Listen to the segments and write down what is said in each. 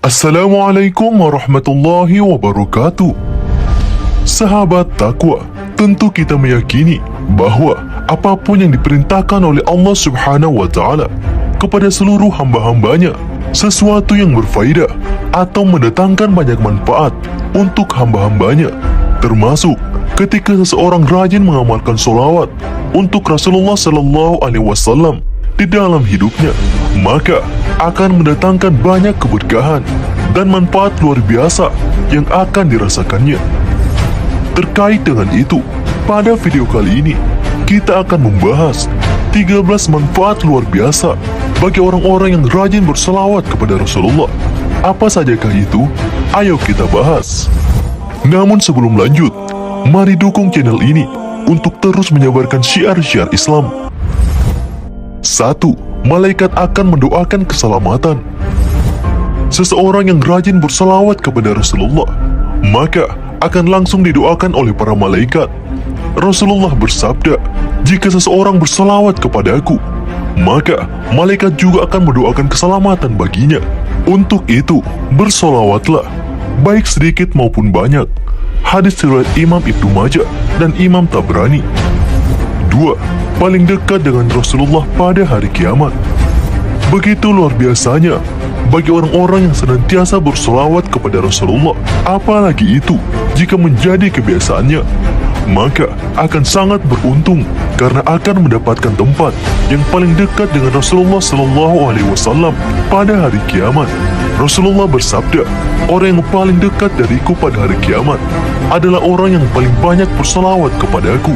Assalamualaikum warahmatullahi wabarakatuh. Sahabat takwa, tentu kita meyakini bahwa apapun yang diperintahkan oleh Allah Subhanahu wa Ta'ala kepada seluruh hamba-hambanya, sesuatu yang berfaedah atau mendatangkan banyak manfaat untuk hamba-hambanya, termasuk ketika seseorang rajin mengamalkan solawat untuk Rasulullah Sallallahu Alaihi Wasallam di dalam hidupnya, maka akan mendatangkan banyak keberkahan dan manfaat luar biasa yang akan dirasakannya. Terkait dengan itu, pada video kali ini kita akan membahas 13 manfaat luar biasa bagi orang-orang yang rajin berselawat kepada Rasulullah. Apa sajakah itu? Ayo kita bahas. Namun sebelum lanjut, mari dukung channel ini untuk terus menyebarkan syiar-syiar Islam. 1. Malaikat akan mendoakan keselamatan. Seseorang yang rajin berselawat kepada Rasulullah, maka akan langsung didoakan oleh para malaikat. Rasulullah bersabda, "Jika seseorang berselawat kepadaku, maka malaikat juga akan mendoakan keselamatan baginya." Untuk itu, bersolawatlah, baik sedikit maupun banyak. Hadis riwayat Imam Ibnu Majah dan Imam Tabrani. 2. Paling dekat dengan Rasulullah pada hari kiamat. Begitu luar biasanya bagi orang-orang yang senantiasa bersolawat kepada Rasulullah, apalagi itu jika menjadi kebiasaannya, maka akan sangat beruntung karena akan mendapatkan tempat yang paling dekat dengan Rasulullah Sallallahu Alaihi Wasallam pada hari kiamat. Rasulullah bersabda, "Orang yang paling dekat dariku pada hari kiamat adalah orang yang paling banyak bersolawat kepadaku."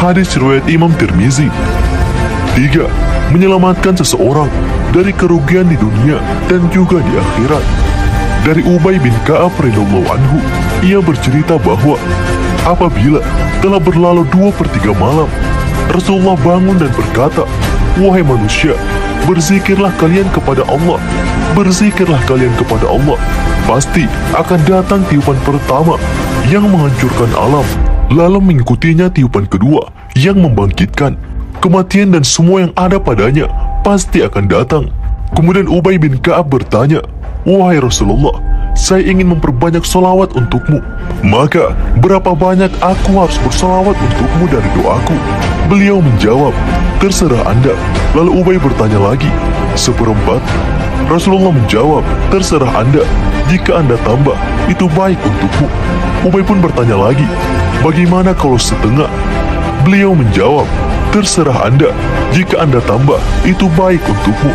Hadis riwayat Imam Tirmizi. 3. Menyelamatkan seseorang dari kerugian di dunia dan juga di akhirat. Dari Ubay bin Ka'ab radhiyallahu anhu, ia bercerita bahwa apabila telah berlalu 2/3 malam, Rasulullah bangun dan berkata, "Wahai manusia, berzikirlah kalian kepada Allah, berzikirlah kalian kepada Allah. Pasti akan datang tiupan pertama yang menghancurkan alam, lalu mengikutinya tiupan kedua yang membangkitkan. Kematian dan semua yang ada padanya pasti akan datang." Kemudian Ubay bin Ka'ab bertanya, "Wahai Rasulullah, saya ingin memperbanyak solawat untukmu. Maka berapa banyak aku harus bersolawat untukmu dari doaku?" Beliau menjawab, "Terserah Anda." Lalu Ubay bertanya lagi, "1/4?" Rasulullah menjawab, "Terserah Anda. Jika Anda tambah, itu baik untukmu." Ubay pun bertanya lagi, "Bagaimana kalau setengah?" Beliau menjawab, "Terserah Anda. Jika Anda tambah, itu baik untukmu."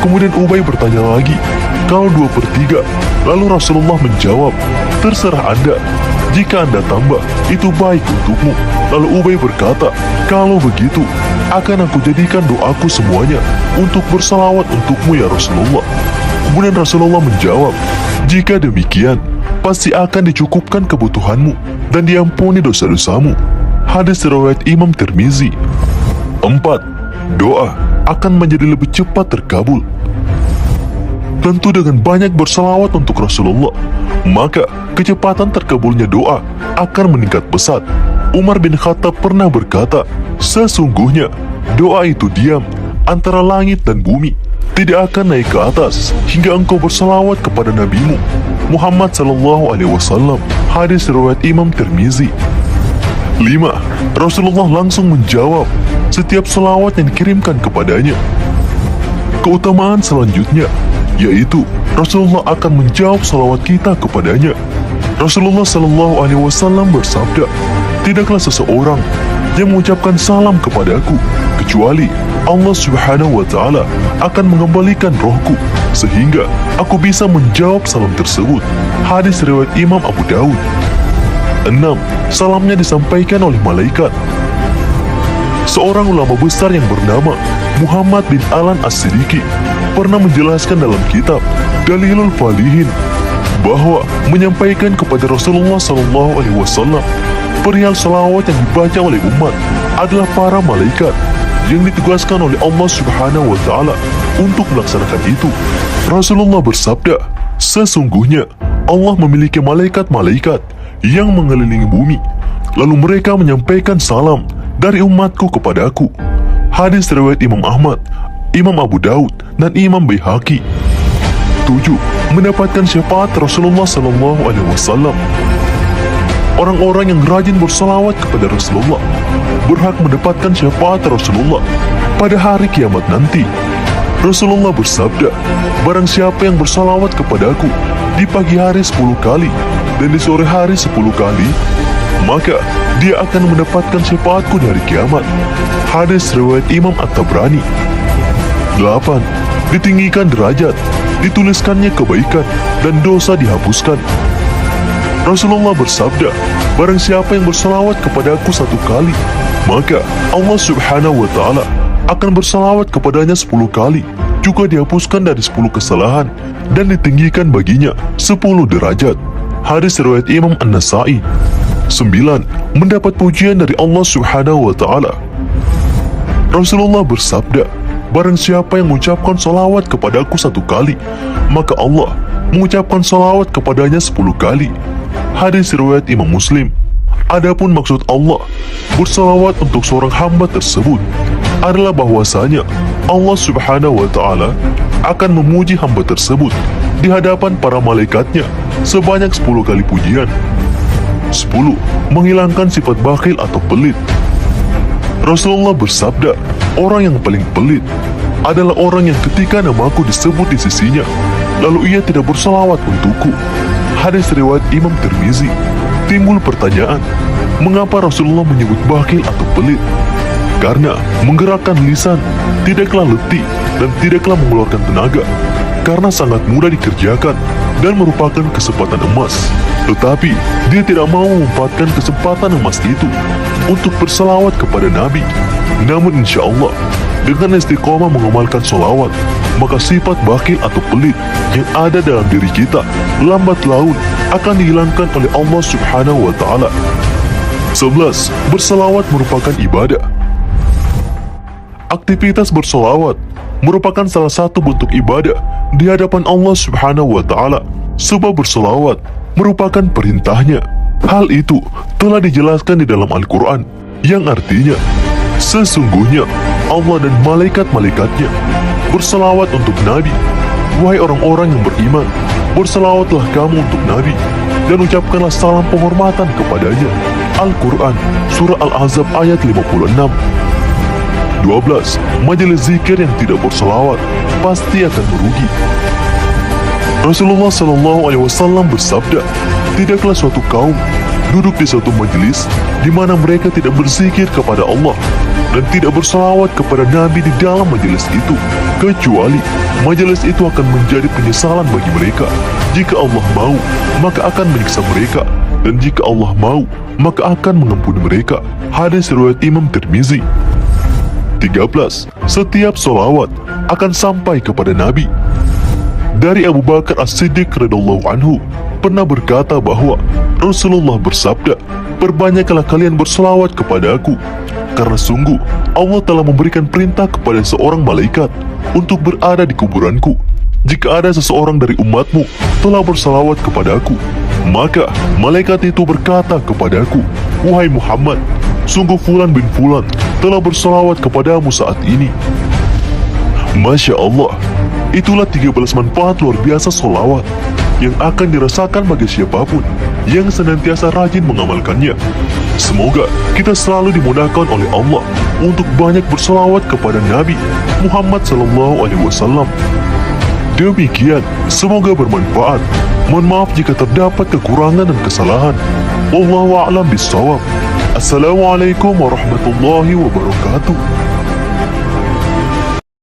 Kemudian Ubay bertanya lagi, "Kalau 2/3?" Lalu Rasulullah menjawab, "Terserah Anda. Jika Anda tambah, itu baik untukmu." Lalu Ubay berkata, "Kalau begitu, akan aku jadikan doaku semuanya untuk bersalawat untukmu ya Rasulullah." Kemudian Rasulullah menjawab, "Jika demikian, pasti akan dicukupkan kebutuhanmu dan diampuni dosa-dosamu." Hadis riwayat Imam Tirmizi. 4. Doa akan menjadi lebih cepat terkabul. Tentu dengan banyak bersalawat untuk Rasulullah, maka kecepatan terkabulnya doa akan meningkat pesat. Umar bin Khattab pernah berkata, "Sesungguhnya doa itu diam antara langit dan bumi, tidak akan naik ke atas hingga engkau bersalawat kepada nabimu Muhammad Sallallahu Alaihi Wasallam." Hadis riwayat Imam Tirmizi. 5. Rasulullah langsung menjawab setiap salawat yang dikirimkan kepadanya. Keutamaan selanjutnya yaitu Rasulullah akan menjawab salawat kita kepadanya. Rasulullah Sallallahu Alaihi Wasallam bersabda, "Tidaklah seseorang yang mengucapkan salam kepadaku kecuali Allah Subhanahu wa Ta'ala akan mengembalikan rohku sehingga aku bisa menjawab salam tersebut." Hadis riwayat Imam Abu Daud. 6. Salamnya disampaikan oleh malaikat. Seorang ulama besar yang bernama Muhammad bin Alan As-Siddiqi pernah menjelaskan dalam kitab Dalilul Falihin bahwa menyampaikan kepada Rasulullah Sallallahu Alaihi Wasallam perihal salawat yang dibaca oleh umat adalah para malaikat yang ditugaskan oleh Allah Subhanahu wa Ta'ala untuk melaksanakan itu. Rasulullah bersabda, "Sesungguhnya Allah memiliki malaikat-malaikat yang mengelilingi bumi, lalu mereka menyampaikan salam dari umatku kepadaku." Hadis riwayat Imam Ahmad, Imam Abu Daud, dan Imam Baihaqi. Ketujuh, mendapatkan syafaat Rasulullah SAW. Orang-orang yang rajin bersalawat kepada Rasulullah berhak mendapatkan syafaat Rasulullah pada hari kiamat nanti. Rasulullah bersabda, barang siapa yang bersalawat kepadaku di pagi hari 10 kali dan di sore hari 10 kali, maka dia akan mendapatkan syafaatku dari kiamat. Hadis riwayat Imam At-Tabrani. 8. Ditinggikan derajat, dituliskannya kebaikan dan dosa dihapuskan. Rasulullah bersabda, barang siapa yang bersalawat kepadaku 1 kali, maka Allah Subhanahu wa Ta'ala akan bersalawat kepadanya 10 kali, juga dihapuskan dari 10 kesalahan dan ditinggikan baginya 10 derajat. Hadis riwayat Imam An-Nasa'i. 9. Mendapat pujian dari Allah Subhanahu wa Ta'ala. Rasulullah bersabda, barang siapa yang mengucapkan salawat kepadaku 1 kali, maka Allah mengucapkan salawat kepadanya 10 kali. Hadis riwayat Imam Muslim. Adapun maksud Allah bersalawat untuk seorang hamba tersebut adalah bahwasanya Allah Subhanahu wa Ta'ala akan memuji hamba tersebut di hadapan para malaikatnya sebanyak 10 kali pujian. 10. Menghilangkan sifat bakhil atau pelit. Rasulullah bersabda, orang yang paling pelit adalah orang yang ketika namaku disebut di sisinya, lalu ia tidak bersalawat untukku. Hadis riwayat Imam Tirmizi. Timbul pertanyaan, mengapa Rasulullah menyebut bakhil atau pelit? Karena menggerakkan lisan tidaklah letih dan tidaklah mengeluarkan tenaga, karena sangat mudah dikerjakan dan merupakan kesempatan emas. Tetapi dia tidak mau memanfaatkan kesempatan emas itu untuk bersalawat kepada Nabi. Namun insya Allah, dengan istiqomah mengamalkan salawat, maka sifat bakhil atau pelit yang ada dalam diri kita lambat laun akan dihilangkan oleh Allah Subhanahu wa Ta'ala. 11. Bersalawat merupakan ibadah. Aktivitas bersalawat merupakan salah satu bentuk ibadah di hadapan Allah Subhanahu wa Ta'ala, sebab bersalawat merupakan perintahnya. Hal itu telah dijelaskan di dalam Al-Quran, yang artinya sesungguhnya Allah dan malaikat-malaikatnya bersalawat untuk Nabi. Wahai orang-orang yang beriman, bersalawatlah kamu untuk Nabi dan ucapkanlah salam penghormatan kepadanya. Al-Quran Surah Al-Ahzab ayat 56. 12. Majelis zikir yang tidak bersalawat pasti akan merugi. Rasulullah SAW bersabda, tidaklah suatu kaum duduk di suatu majelis di mana mereka tidak berzikir kepada Allah dan tidak bersalawat kepada Nabi di dalam majelis itu, kecuali majelis itu akan menjadi penyesalan bagi mereka. Jika Allah mau, maka akan menyiksa mereka, dan jika Allah mau, maka akan mengampuni mereka. Hadis riwayat Imam Tirmizi. 13. Setiap salawat akan sampai kepada Nabi. Dari Abu Bakar As-Siddiq radhiyallahu anhu pernah berkata bahwa Rasulullah bersabda, perbanyaklah kalian bersalawat kepada aku, karena sungguh Allah telah memberikan perintah kepada seorang malaikat untuk berada di kuburanku. Jika ada seseorang dari umatmu telah bersalawat kepadaku, maka malaikat itu berkata kepadaku, wahai Muhammad, sungguh Fulan bin Fulan telah bersalawat kepadamu saat ini. Masya Allah, itulah 13 manfaat luar biasa salawat yang akan dirasakan bagi siapapun yang senantiasa rajin mengamalkannya. Semoga kita selalu dimudahkan oleh Allah untuk banyak bersalawat kepada Nabi Muhammad SAW. Demikian, semoga bermanfaat. Mohon maaf jika terdapat kekurangan dan kesalahan. Wallahu a'lam bishawab. Assalamualaikum warahmatullahi wabarakatuh.